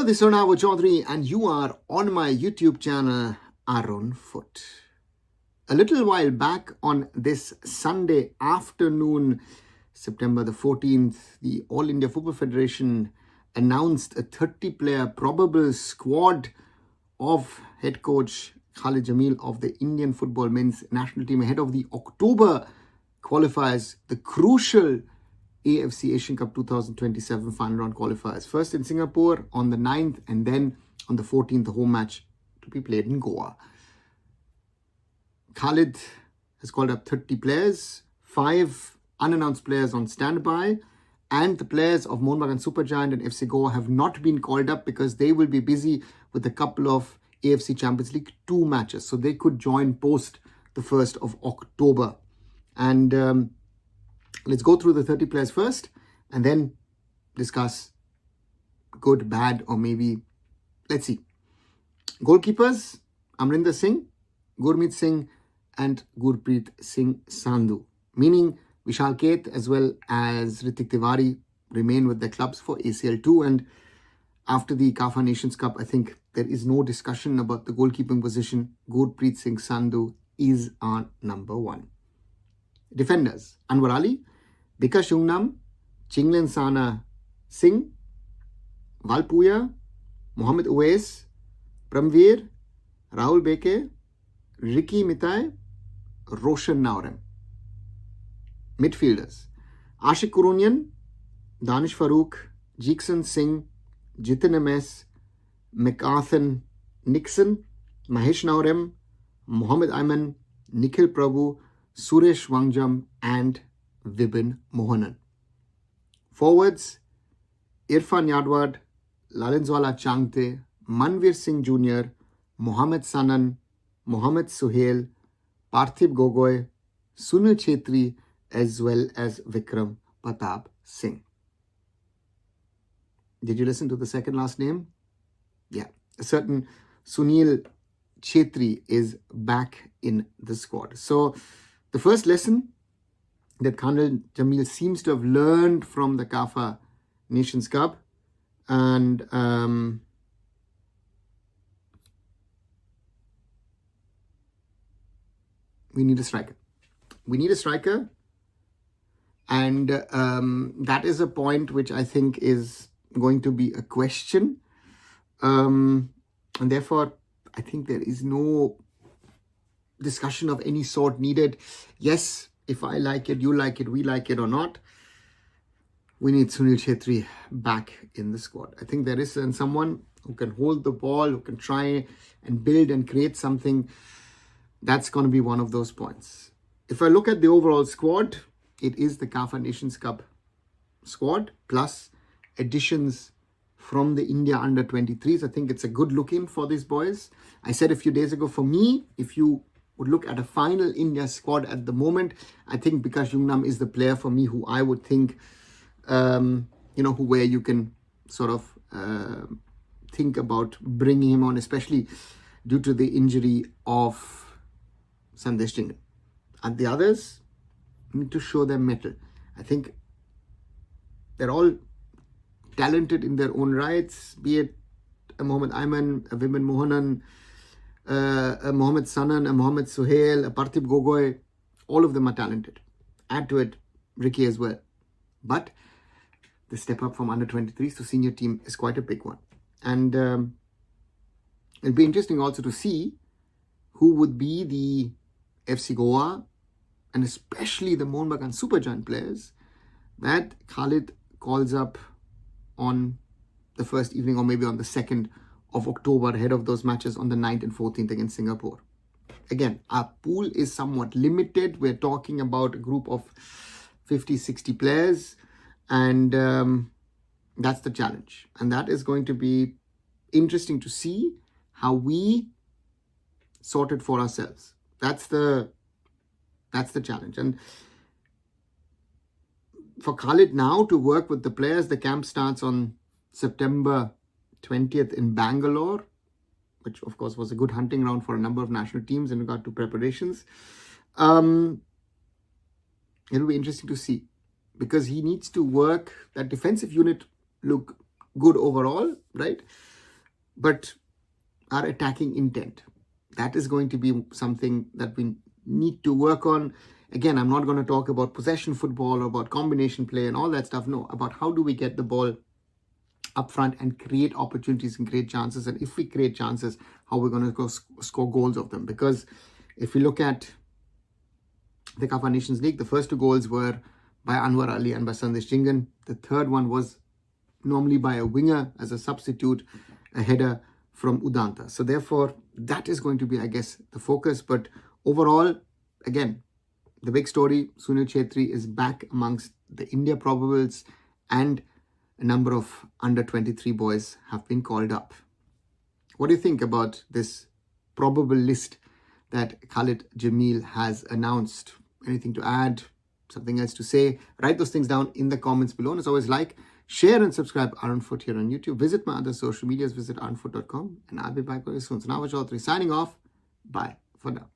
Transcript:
this is Arunava Chaudhuri and you are on my YouTube channel, Arunfoot. A little while back on this Sunday afternoon, September the 14th, the All India Football Federation announced a 30-player probable squad of head coach Khalid Jamil of the Indian football men's national team ahead of the October qualifiers, the crucial AFC Asian Cup 2027 final round qualifiers. First in Singapore on the 9th and then on the 14th, the home match to be played in Goa. Khalid has called up 30 players, 5 unannounced players on standby, and the players of Mohun Bagan Supergiant and FC Goa have not been called up because they will be busy with a couple of AFC Champions League 2 matches. So they could join post the 1st of October. And let's go through the 30 players first and then discuss good, bad, or maybe, let's see. Goalkeepers, Amrinder Singh, Gurmeet Singh and Gurpreet Singh Sandhu. Meaning Vishal Keth as well as Ritik Tiwari remain with their clubs for ACL2. And after the CAFA Nations Cup, I think there is no discussion about the goalkeeping position. Gurpreet Singh Sandhu is our number 1. Defenders, Anwar Ali, Bikash Jungnam, Chinglen Sana Singh, Valpuya, Mohammad Uwais, Pramveer, Rahul Beke, Ricky Mitai, Roshan Naurem. Midfielders, Ashik Kurunian, Danish Farooq, Jeekson Singh, Jitin MS, McArthur Nixon, Mahesh Naurem, Mohammad Ayman, Nikhil Prabhu, Suresh Wangjam and Vibin Mohanan. Forwards, Irfan Yadwad, Lalinzwala Changte, Manvir Singh Jr., Mohammad Sanan, Mohammad Suhail, Parthib Gogoi, Sunil Chhetri, as well as Vikram Pratap Singh. Did you listen to the second last name? Yeah, a certain Sunil Chhetri is back in the squad. So the first lesson that Khalid Jamil seems to have learned from the CAFA Nations Cup, and we need a striker. We need a striker, and that is a point which I think is going to be a question, and therefore I think there is no discussion of any sort needed. Yes, if I like it, you like it, we like it or not, we need Sunil Chhetri back in the squad. I think there is someone who can hold the ball, who can try and build and create something. That's going to be one of those points. If I look at the overall squad, it is the CAFA Nations Cup squad plus additions from the India under-23s. I think it's a good look in for these boys. I said a few days ago, for me, if you would look at a final India squad at the moment, I think Bikash Jungnam is the player for me who I would think, where you can sort of think about bringing him on, especially due to the injury of Sandesh Jhingan. And the others need to show their mettle. I think they're all talented in their own rights, be it a Mohammad Ayman, a Vibin Mohanan, a Mohammad Sanan, a Mohammad Suhail, a Parthib Gogoi. All of them are talented. Add to it Ricky as well. But the step up from under-23s to senior team is quite a big one. And it'll be interesting also to see who would be the FC Goa and especially the Mohun Bagan Supergiant players that Khalid calls up on the first evening or maybe on the 2nd of October ahead of those matches on the 9th and 14th against Singapore. Again, our pool is somewhat limited. We're talking about a group of 50, 60 players, and that's the challenge. And that is going to be interesting to see how we sort it for ourselves. That's the challenge. And for Khalid now to work with the players, the camp starts on September 20th in Bangalore, which of course was a good hunting ground for a number of national teams in regard to preparations. It'll be interesting to see because he needs to work that defensive unit look good overall, right? but our attacking intent, that is going to be something that we need to work on. Again, I'm not going to talk about possession football or about combination play and all that stuff. No, about how do we get the ball up front and create opportunities and create chances. And if we create chances, how we're going to go score goals of them. Because if we look at the CAF Nations League, the first 2 goals were by Anwar Ali and by Sandesh Jingan. The third one was normally by a winger as a substitute, a header from Udanta. So therefore, that is going to be, I guess, the focus. But overall, again, the big story, Sunil Chhetri is back amongst the India probables, and a number of under 23 boys have been called up. What do you think about this probable list that Khalid Jamil has announced? Anything to add? Something else to say? Write those things down in the comments below. And as always, like, share and subscribe Arunfoot here on YouTube. Visit my other social medias. Visit arunfoot.com. And I'll be back very soon. So Arunava Chaudhuri signing off. Bye for now.